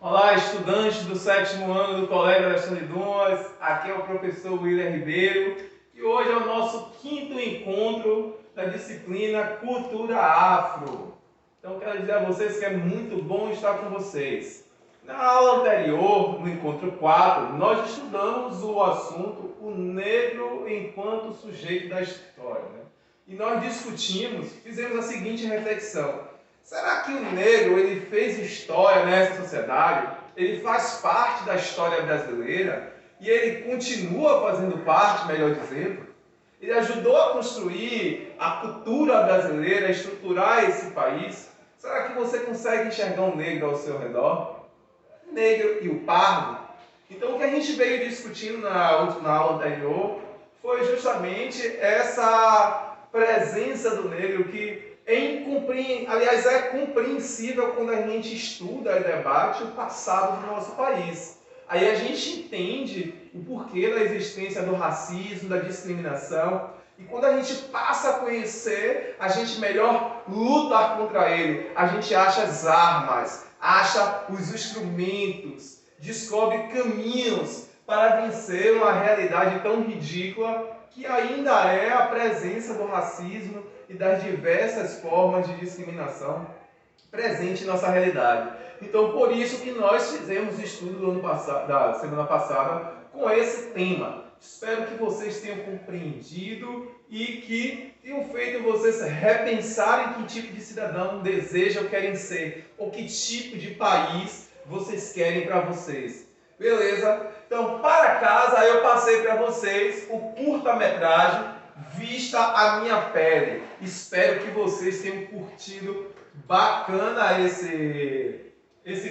Olá, estudantes do sétimo ano do Colégio Alexandre Dumas. Aqui é o professor William Ribeiro e hoje é o nosso quinto encontro da disciplina Cultura Afro. Então, quero dizer a vocês que é muito bom estar com vocês. Na aula anterior, no encontro 4, nós estudamos o assunto o negro enquanto sujeito da história. E nós discutimos, fizemos a seguinte reflexão: será que o negro ele fez história nessa sociedade? Ele faz parte da história brasileira e ele continua fazendo parte, melhor dizendo? Ele ajudou a construir a cultura brasileira, a estruturar esse país? Será que você consegue enxergar um negro ao seu redor? O negro e o pardo? Então, o que a gente veio discutindo na aula anterior foi justamente essa presença do negro que aliás, é compreensível quando a gente estuda e debate o passado do nosso país. Aí a gente entende o porquê da existência do racismo, da discriminação. E quando a gente passa a conhecer, a gente melhor luta contra ele. A gente acha as armas, acha os instrumentos, descobre caminhos para vencer uma realidade tão ridícula que ainda é a presença do racismo e das diversas formas de discriminação presente em nossa realidade. Então, por isso que nós fizemos o estudo do ano passado, da semana passada com esse tema. Espero que vocês tenham compreendido e que tenham feito vocês repensarem que tipo de cidadão desejam ou querem ser, ou que tipo de país vocês querem para vocês. Beleza? Então, para casa, eu passei para vocês o curta-metragem Vista a Minha Pele. Espero que vocês tenham curtido bacana esse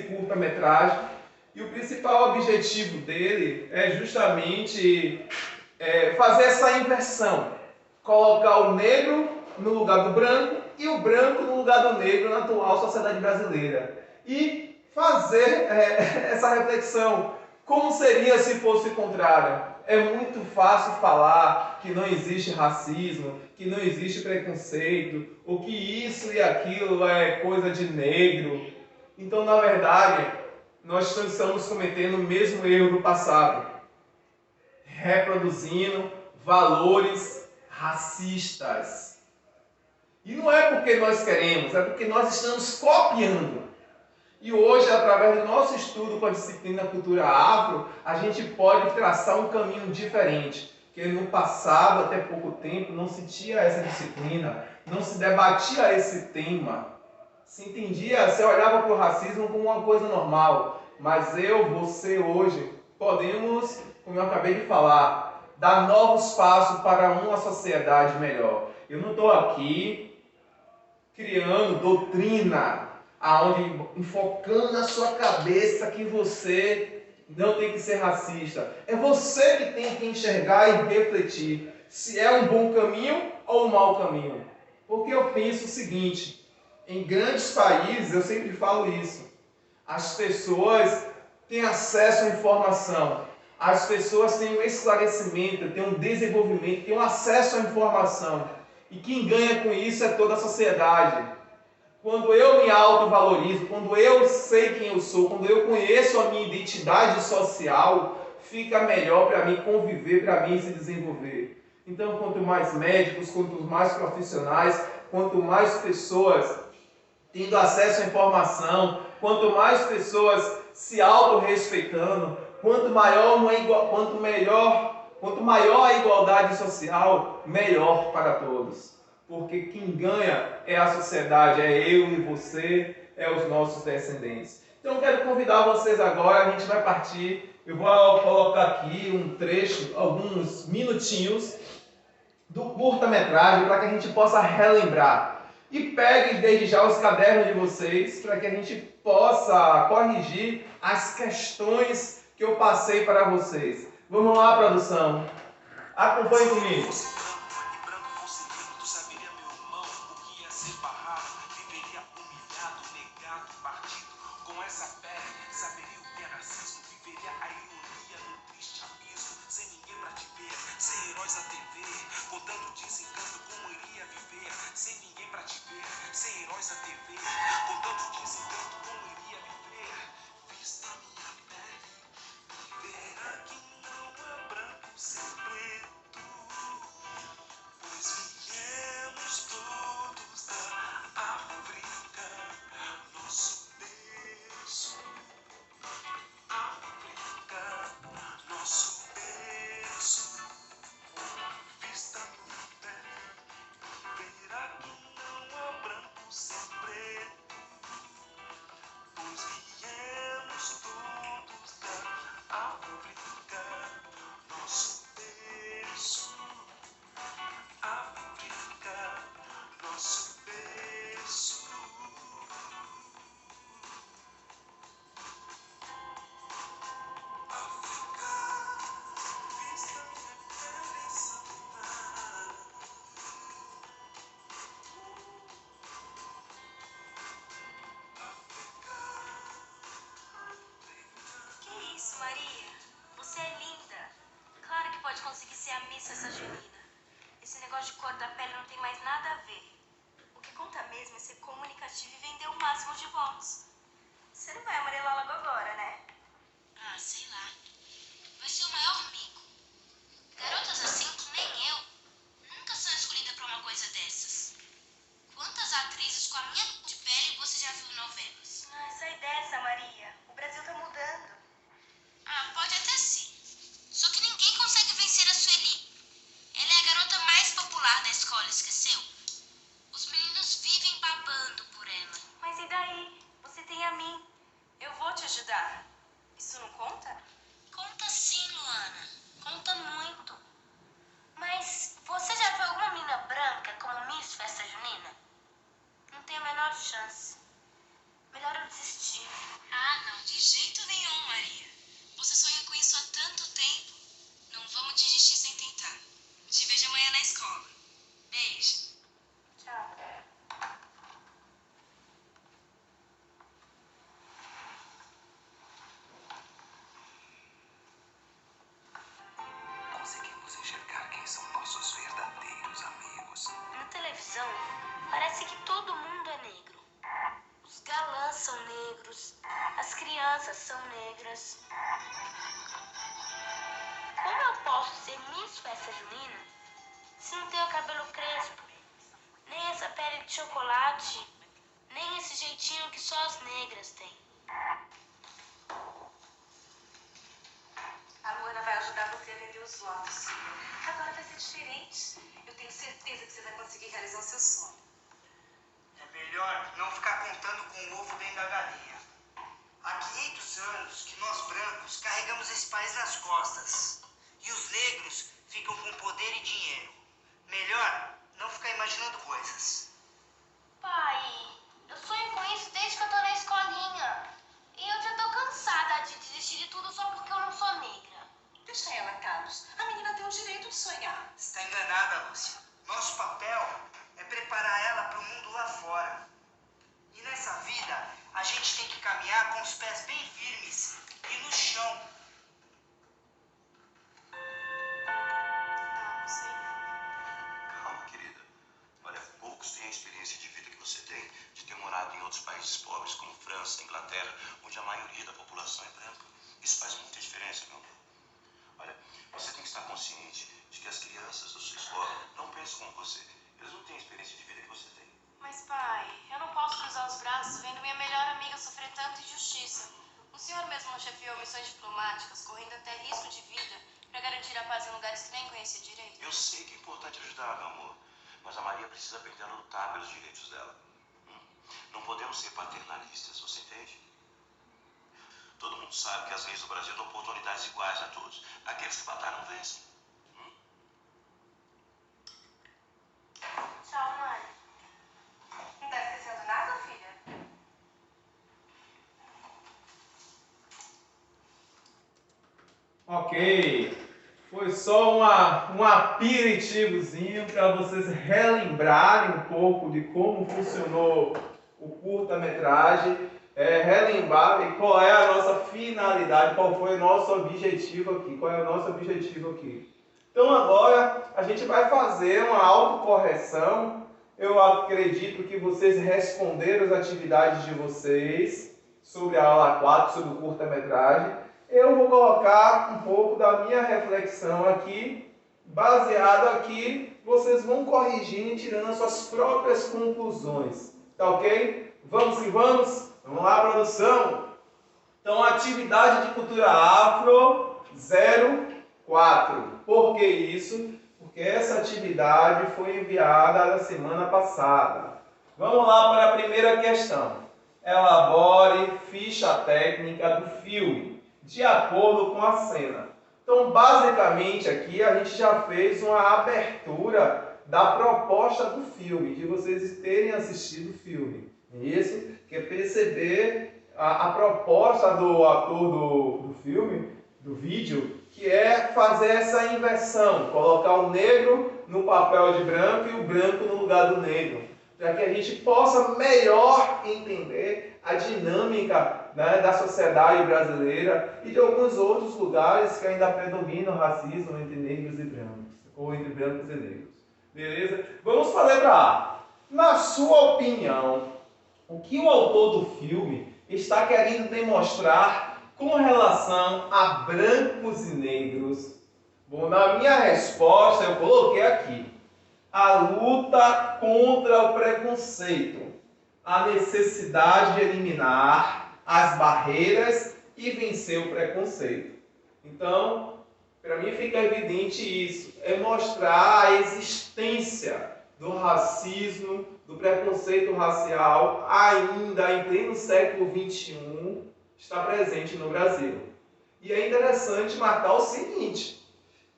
curta-metragem. E o principal objetivo dele é justamente fazer essa inversão. Colocar o negro no lugar do branco e o branco no lugar do negro na atual sociedade brasileira. E fazer essa reflexão. Como seria se fosse o contrário? É muito fácil falar que não existe racismo, que não existe preconceito, ou que isso e aquilo é coisa de negro. Então, na verdade, nós estamos cometendo o mesmo erro do passado, reproduzindo valores racistas. E não é porque nós queremos, é porque nós estamos copiando. E hoje, através do nosso estudo com a disciplina Cultura Afro, a gente pode traçar um caminho diferente. Porque no passado, até pouco tempo, não se tinha essa disciplina, não se debatia esse tema. Se entendia, você olhava para o racismo como uma coisa normal. Mas eu, você, hoje, podemos, como eu acabei de falar, dar novos passos para uma sociedade melhor. Eu não estou aqui criando doutrina, aonde enfocando na sua cabeça que você não tem que ser racista. É você que tem que enxergar e refletir se é um bom caminho ou um mau caminho. Porque eu penso o seguinte, em grandes países, eu sempre falo isso, as pessoas têm acesso à informação, as pessoas têm um esclarecimento, têm um desenvolvimento, têm um acesso à informação. E quem ganha com isso é toda a sociedade. Quando eu me autovalorizo, quando eu sei quem eu sou, quando eu conheço a minha identidade social, fica melhor para mim conviver, para mim se desenvolver. Então, quanto mais médicos, quanto mais profissionais, quanto mais pessoas tendo acesso à informação, quanto mais pessoas se autorrespeitando, quanto maior a igualdade social, melhor para todos. Porque quem ganha é a sociedade, é eu e você, é os nossos descendentes. Então eu quero convidar vocês agora, a gente vai partir, eu vou colocar aqui um trecho, alguns minutinhos do curta-metragem para que a gente possa relembrar. E peguem desde já os cadernos de vocês para que a gente possa corrigir as questões que eu passei para vocês. Vamos lá, produção. Acompanhe comigo. Sem heróis na TV, contando desencanto como iria viver. Sem ninguém pra te ver, sem heróis na TV, contando desencanto como iria viver. Miss Festa Junina. Esse negócio de cor da pele não tem mais nada a ver. O que conta mesmo é ser comunicativo e vender o máximo de votos. Você não vai amarelar logo agora, né? Ah, sei lá. Vai ser o maior mico. Garotas assim, que nem eu, nunca são escolhidas pra uma coisa dessas. Quantas atrizes com a minha cor de pele você já viu em novelas? Ah, sai dessa, Maria. O Brasil tá mudando. Ah, pode até ser. Só que ninguém consegue vencer a Sueli. Ela é a garota mais popular da escola, esqueceu? Os meninos vivem babando por ela. Mas e daí? Você tem a mim. Eu vou te ajudar. Isso não conta? Conta sim, Luana. Conta muito. Mas você já viu alguma menina branca como Miss Festa Junina? Não tem a menor chance. Melhor eu desistir. Ah, não, de jeito nenhum, Maria. Você sonha com isso há tanto tempo. Não vamos desistir sem tentar. Te vejo amanhã na escola. Beijo. Tchau. Conseguimos enxergar quem são nossos verdadeiros amigos. Na televisão, parece que todo mundo é negro. Os galãs são negros, as crianças são negras. Como eu posso ser Miss Festa Junina se não tenho cabelo crespo, nem essa pele de chocolate, nem esse jeitinho que só as negras têm? A Luana vai ajudar você a vender os votos. Agora vai ser diferente. Eu tenho certeza que você vai conseguir realizar o seu sonho. É melhor não ficar contando com o ovo dentro da galinha. Há 500 anos que nós brancos carregamos esse país nas costas. E os negros ficam com poder e dinheiro. Melhor não ficar imaginando coisas. Pai, eu sonho com isso desde que eu tô na escolinha. E eu já tô cansada de desistir de tudo só porque eu não sou negra. Deixa ela, Carlos. A menina tem o direito de sonhar. Está enganada, Lúcia. Nosso papel é preparar ela para o mundo lá fora. E nessa vida, a gente tem que caminhar com os pés bem firmes e no chão. Ah, não sei não. Calma, querida. Olha, poucos têm a experiência de vida que você tem, de ter morado em outros países pobres, como França, Inglaterra, onde a maioria da população é branca. Isso faz muita diferença, meu amor. Olha, você tem que estar consciente de que as crianças da sua escola não pensam como você. Eles não têm a experiência de vida que você tem. Mas, pai, eu não posso cruzar os braços vendo minha melhor amiga sofrer tanta injustiça. O senhor mesmo não chefiou missões diplomáticas, correndo até risco de vida, para garantir a paz em lugares que nem conhecia direito? Eu sei que é importante ajudar, meu amor, mas a Maria precisa aprender a lutar pelos direitos dela. Não podemos ser paternalistas, você entende? Todo mundo sabe que as leis do Brasil dão oportunidades iguais a todos. Aqueles que batalham vencem. Tchau, mãe. Não tá esquecendo nada, filha? Ok, foi só um aperitivozinho para vocês relembrarem um pouco de como funcionou o curta-metragem, relembrar qual é a nossa finalidade, qual foi o nosso objetivo aqui, qual é o nosso objetivo aqui. Então agora a gente vai fazer uma autocorreção. Eu acredito que vocês responderam as atividades de vocês sobre a aula 4, sobre o curta-metragem. Eu vou colocar um pouco da minha reflexão aqui, baseado aqui, vocês vão corrigindo e tirando as suas próprias conclusões. Tá ok? Vamos que vamos? Vamos lá, produção! Então, atividade de cultura afro 04. Por que isso? Porque essa atividade foi enviada na semana passada. Vamos lá para a primeira questão. Elabore ficha técnica do filme, de acordo com a cena. Então, basicamente, aqui a gente já fez uma abertura da proposta do filme, de vocês terem assistido o filme. Isso quer perceber a proposta do ator do filme, do vídeo, que é fazer essa inversão, colocar o negro no papel de branco e o branco no lugar do negro, para que a gente possa melhor entender a dinâmica, né, da sociedade brasileira e de alguns outros lugares que ainda predomina o racismo entre negros e brancos. ou entre brancos e negros. Beleza? Vamos para a letra A. Na sua opinião, o que o autor do filme está querendo demonstrar com relação a brancos e negros? Bom, na minha resposta eu coloquei aqui: a luta contra o preconceito, a necessidade de eliminar as barreiras e vencer o preconceito. Então, para mim fica evidente isso, é mostrar a existência do racismo, do preconceito racial, ainda em pleno século XXI, está presente no Brasil. E é interessante marcar o seguinte: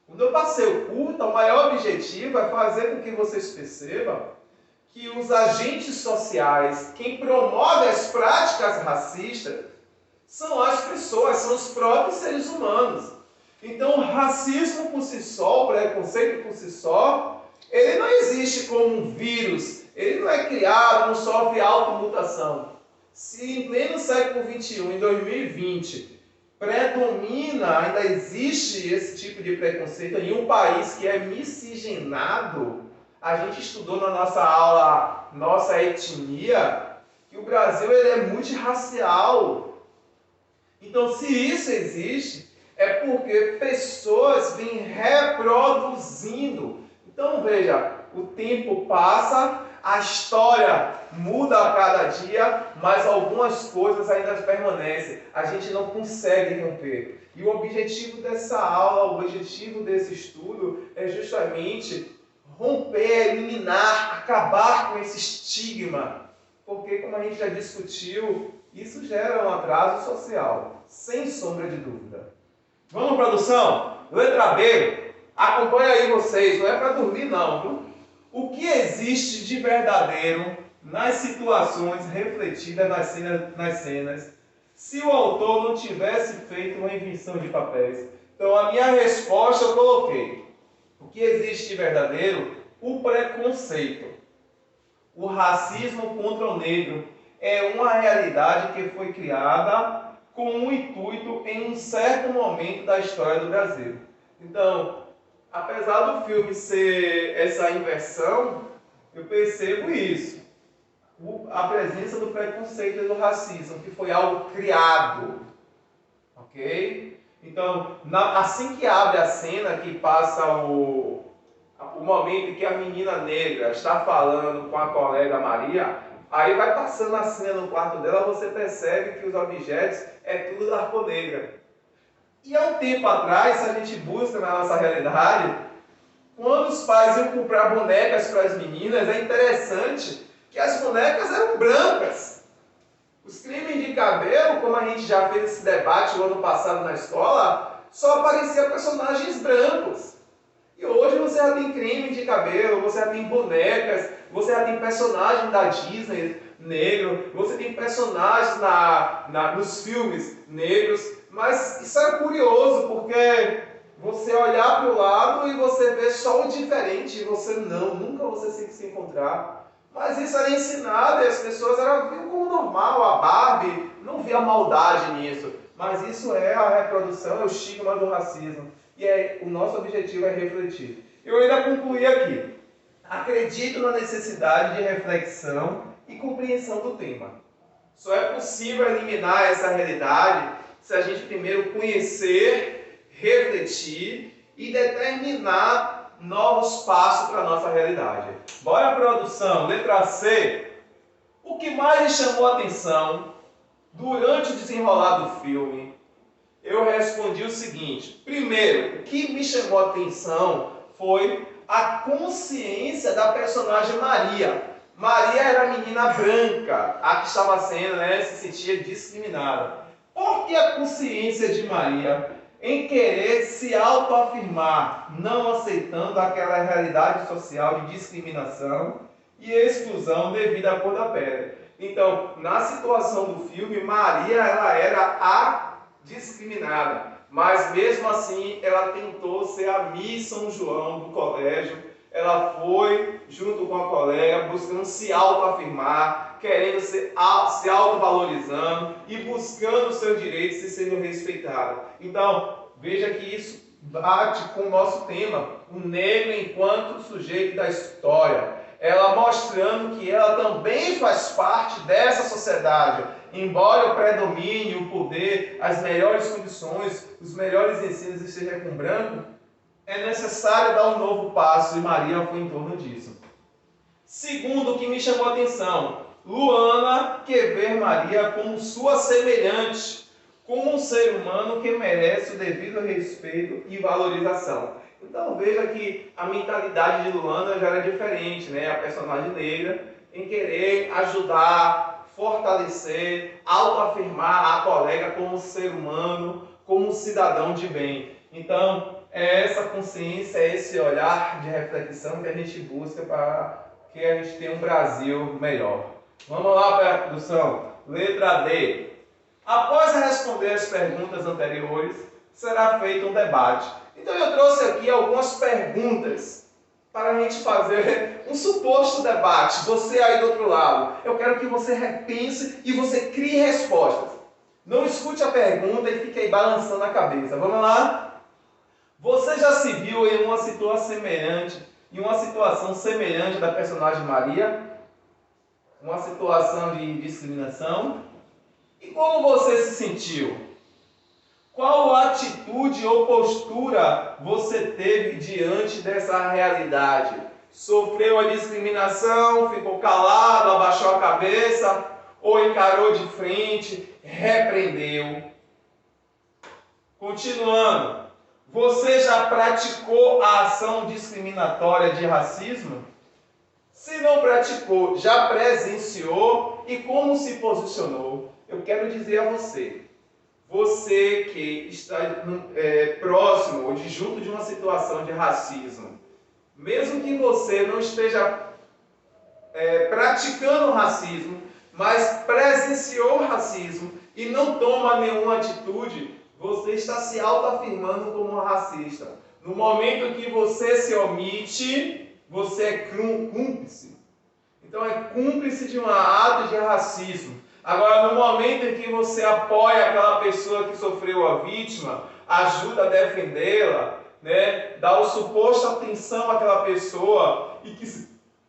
quando eu passei o curta, o maior objetivo é fazer com que vocês percebam que os agentes sociais, quem promove as práticas racistas, são as pessoas, são os próprios seres humanos. Então, o racismo por si só, o preconceito por si só, ele não existe como um vírus, ele não é criado, não sofre automutação. Se em pleno século XXI, em 2020, predomina, ainda existe esse tipo de preconceito em um país que é miscigenado, a gente estudou na nossa aula, nossa etnia, que o Brasil ele é multirracial. Então, se isso existe, é porque pessoas vêm reproduzindo. Então, veja, o tempo passa, a história muda a cada dia, mas algumas coisas ainda permanecem. A gente não consegue romper. E o objetivo dessa aula, o objetivo desse estudo é justamente romper, eliminar, acabar com esse estigma. Porque, como a gente já discutiu, isso gera um atraso social, sem sombra de dúvida. Vamos, produção? Letra B. Acompanha aí vocês, não é para dormir não, viu? O que existe de verdadeiro nas situações refletidas nas cenas se o autor não tivesse feito uma invenção de papéis? Então, a minha resposta eu coloquei: o que existe de verdadeiro? O preconceito. O racismo contra o negro é uma realidade que foi criada com um intuito em um certo momento da história do Brasil. Então, apesar do filme ser essa inversão, eu percebo isso. A presença do preconceito e do racismo, que foi algo criado. Ok? Então, assim que abre a cena, que passa o momento em que a menina negra está falando com a colega Maria, aí vai passando a cena no quarto dela, você percebe que os objetos é tudo da cor negra. E há um tempo atrás, se a gente busca na nossa realidade, quando os pais iam comprar bonecas para as meninas, é interessante que as bonecas eram brancas. Os cremes de cabelo, como a gente já fez esse debate o ano passado na escola, só apareciam personagens brancos. E hoje você já tem creme de cabelo, você já tem bonecas, você já tem personagens da Disney negro, você tem personagens nos filmes negros, mas isso é curioso porque você olhar para o lado e você vê só o diferente, e você nunca você se encontrar. Mas isso era ensinado e as pessoas viam como normal, a Barbie não via maldade nisso, mas isso é a reprodução, é o estigma do racismo. E o nosso objetivo é refletir. Eu ainda concluí aqui. Acredito na necessidade de reflexão e compreensão do tema. Só é possível eliminar essa realidade se a gente primeiro conhecer, refletir e determinar novos passos para a nossa realidade. Bora, produção. Letra C. O que mais lhe chamou a atenção durante o desenrolar do filme? Eu respondi o seguinte: primeiro, o que me chamou a atenção foi a consciência da personagem Maria. Maria era a menina branca, a que estava sendo, se sentia discriminada. Por que a consciência de Maria em querer se autoafirmar, não aceitando aquela realidade social de discriminação e exclusão devido à cor da pele? Então, na situação do filme, Maria ela era a discriminada, mas mesmo assim ela tentou ser a Miss São João do colégio. Ela foi junto com a colega buscando se autoafirmar, querendo se autovalorizando e buscando os seus direitos e sendo respeitada. Então veja que isso bate com o nosso tema, o negro enquanto sujeito da história. Ela mostrando que ela também faz parte dessa sociedade. Embora o predomínio, o poder, as melhores condições, os melhores ensinos estejam com branco, é necessário dar um novo passo e Maria foi em torno disso. Segundo, o que me chamou a atenção, Luana quer ver Maria como sua semelhante, como um ser humano que merece o devido respeito e valorização. Então veja que a mentalidade de Luana já era diferente, né? A personagem negra, em querer ajudar, fortalecer, autoafirmar a colega como ser humano, como um cidadão de bem. Então é essa consciência, é esse olhar de reflexão que a gente busca para que a gente tenha um Brasil melhor. Vamos lá para a produção. Letra D. Após responder as perguntas anteriores, será feito um debate. Então eu trouxe aqui algumas perguntas para a gente fazer um suposto debate. Você aí do outro lado, eu quero que você repense e você crie respostas. Não escute a pergunta e fique aí balançando a cabeça. Vamos lá? Você já se viu em uma situação semelhante da personagem Maria? Uma situação de discriminação? E como você se sentiu? Qual atitude ou postura você teve diante dessa realidade? Sofreu a discriminação, ficou calado, abaixou a cabeça, ou encarou de frente, repreendeu? Continuando, você já praticou a ação discriminatória de racismo? Se não praticou, já presenciou e como se posicionou? Eu quero dizer a você, você que está próximo ou junto de uma situação de racismo, mesmo que você não esteja praticando racismo, mas presenciou racismo e não toma nenhuma atitude, você está se autoafirmando como um racista. No momento que você se omite, você é cúmplice. Então é cúmplice de um ato de racismo. Agora, no momento em que você apoia aquela pessoa que sofreu a vítima, ajuda a defendê-la, né, dá o suposto atenção àquela pessoa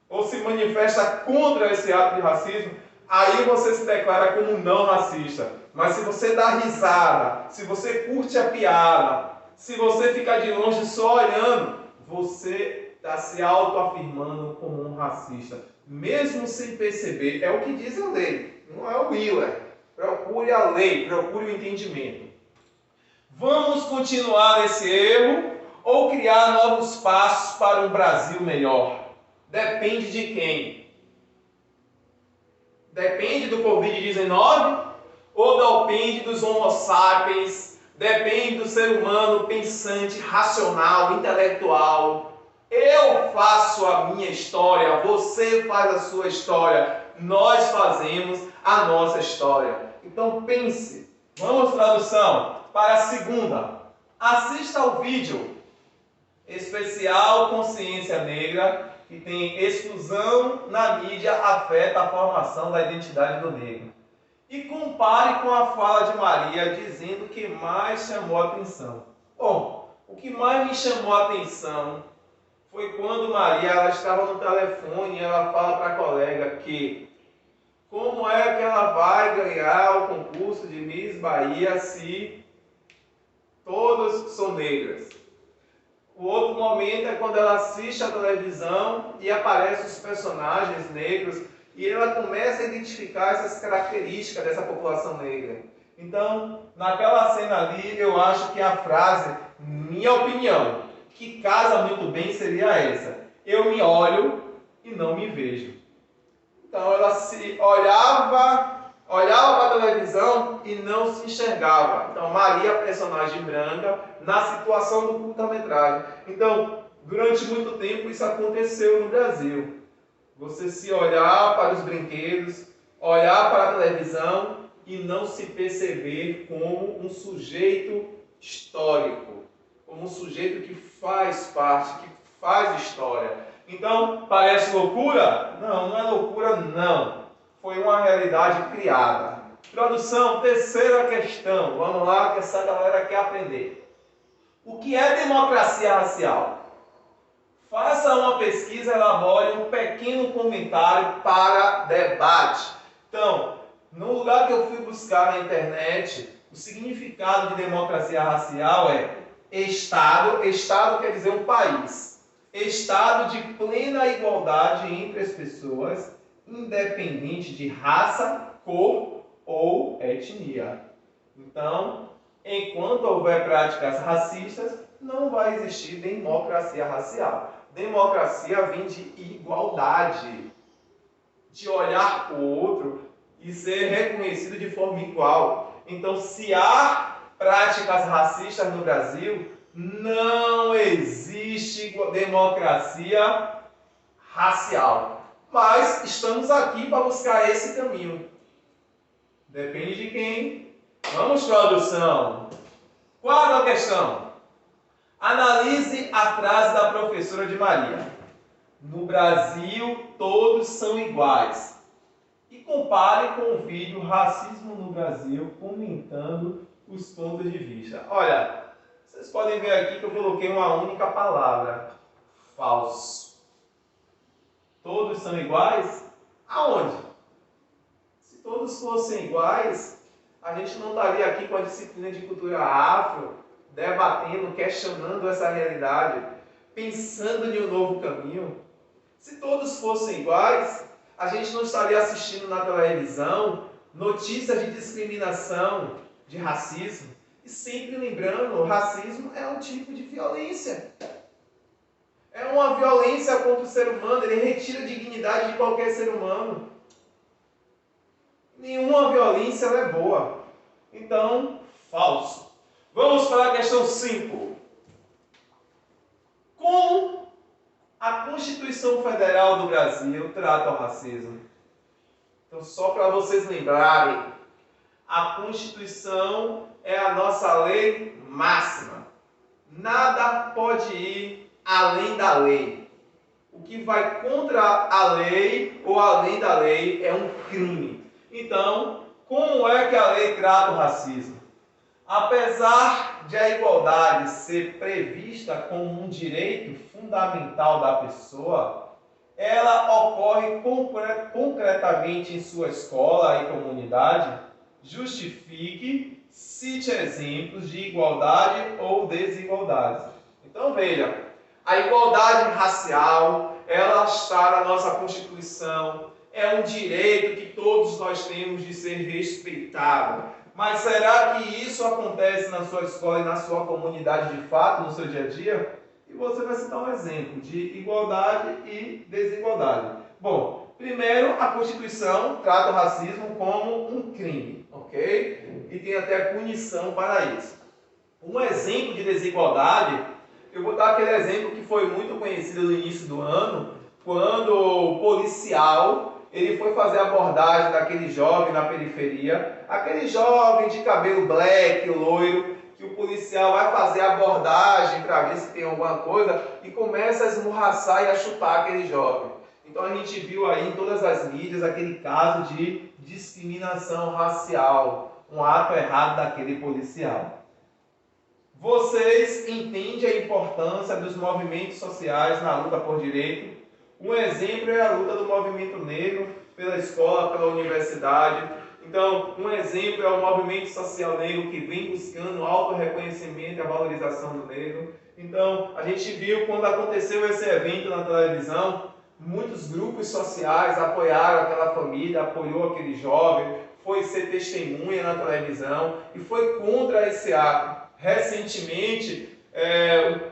ou se manifesta contra esse ato de racismo, aí você se declara como não racista. Mas se você dá risada, se você curte a piada, se você ficar de longe só olhando, você está se autoafirmando como um racista, mesmo sem perceber. É o que diz a lei, não é o Willer. Procure a lei, procure o entendimento. Vamos continuar esse erro ou criar novos passos para um Brasil melhor? Depende de quem? Depende do Covid-19 ou depende dos homo sapiens? Depende do ser humano pensante, racional, intelectual? Eu faço a minha história, você faz a sua história, nós fazemos a nossa história. Então pense. Vamos, tradução, para a segunda. Assista ao vídeo especial Consciência Negra, que tem exclusão na mídia afeta a formação da identidade do negro. E compare com a fala de Maria, dizendo o que mais chamou a atenção. Bom, o que mais me chamou a atenção foi quando Maria ela estava no telefone e ela fala para a colega que como é que ela vai ganhar o concurso de Miss Bahia se todas são negras. O outro momento é quando ela assiste a televisão e aparecem os personagens negros e ela começa a identificar essas características dessa população negra. Então, naquela cena ali, eu acho que a frase, minha opinião, que casa muito bem seria essa: eu me olho e não me vejo. Então ela se olhava para a televisão e não se enxergava. Então Maria, personagem branca, na situação do curta-metragem. Então, durante muito tempo isso aconteceu no Brasil. Você se olhar para os brinquedos, olhar para a televisão e não se perceber como um sujeito histórico, como um sujeito que faz parte, que faz história. Então, parece loucura? Não, não é loucura, não. Foi uma realidade criada. Tradução, terceira questão. Vamos lá, que essa galera quer aprender. O que é democracia racial? Faça uma pesquisa, elabore um pequeno comentário para debate. Então, no lugar que eu fui buscar na internet, o significado de democracia racial é Estado. Estado quer dizer um país. Estado de plena igualdade entre as pessoas, independente de raça, cor ou etnia. Então, enquanto houver práticas racistas, não vai existir democracia racial. Democracia vem de igualdade, de olhar para o outro e ser reconhecido de forma igual. Então, se há práticas racistas no Brasil, não existe democracia racial. Mas estamos aqui para buscar esse caminho. Depende de quem. Vamos, produção. Quarta questão. Analise a frase da professora de Maria. No Brasil, todos são iguais. E compare com o vídeo Racismo no Brasil, comentando os pontos de vista. Olha, vocês podem ver aqui que eu coloquei uma única palavra. Falso. Todos são iguais? Aonde? Se todos fossem iguais, a gente não estaria aqui com a disciplina de cultura afro, debatendo, questionando essa realidade, pensando em um novo caminho. Se todos fossem iguais, a gente não estaria assistindo na televisão notícias de discriminação, de racismo. E sempre lembrando, o racismo é um tipo de violência. É uma violência contra o ser humano, ele retira a dignidade de qualquer ser humano. Nenhuma violência é boa. Então, falso. Vamos para a questão 5. Como a Constituição Federal do Brasil trata o racismo? Então, só para vocês lembrarem, a Constituição é a nossa lei máxima. Nada pode ir além da lei. O que vai contra a lei ou além da lei é um crime. Então, como é que a lei trata o racismo? Apesar de a igualdade ser prevista como um direito fundamental da pessoa, ela ocorre concretamente em sua escola e comunidade. Justifique, cite exemplos de igualdade ou desigualdade. Então veja, a igualdade racial, ela está na nossa Constituição, é um direito que todos nós temos de ser respeitado. Mas será que isso acontece na sua escola e na sua comunidade de fato, no seu dia a dia? E você vai citar um exemplo de igualdade e desigualdade. Bom, primeiro, a Constituição trata o racismo como um crime, ok? E tem até punição para isso. Um exemplo de desigualdade, eu vou dar aquele exemplo que foi muito conhecido no início do ano, quando o policial ele foi fazer a abordagem daquele jovem na periferia, aquele jovem de cabelo black, loiro, que o policial vai fazer a abordagem para ver se tem alguma coisa e começa a esmurraçar e a chupar aquele jovem. Então a gente viu aí em todas as mídias aquele caso de discriminação racial, um ato errado daquele policial. Vocês entendem a importância dos movimentos sociais na luta por direito? Um exemplo é a luta do movimento negro pela escola, pela universidade. Então, um exemplo é o movimento social negro que vem buscando o autorreconhecimento e a valorização do negro. Então, a gente viu quando aconteceu esse evento na televisão, muitos grupos sociais apoiaram aquela família, apoiou aquele jovem, foi ser testemunha na televisão e foi contra esse ato. Recentemente,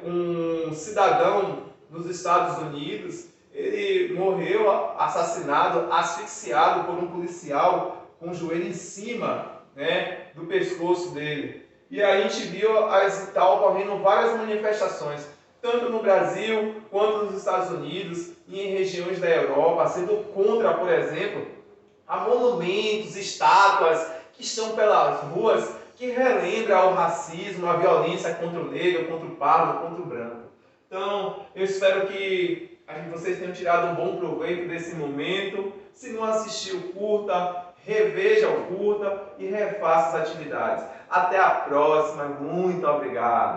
um cidadão nos Estados Unidos, ele morreu assassinado, asfixiado por um policial com o joelho em cima, né, do pescoço dele. E aí a gente viu está ocorrendo várias manifestações, tanto no Brasil quanto nos Estados Unidos e em regiões da Europa, sendo contra, por exemplo, a monumentos, estátuas que estão pelas ruas que relembram o racismo, a violência contra o negro, contra o pardo, contra o branco. Então, eu espero que vocês tenham tirado um bom proveito desse momento. Se não assistiu, curta, reveja o curta e refaça as atividades. Até a próxima. Muito obrigado.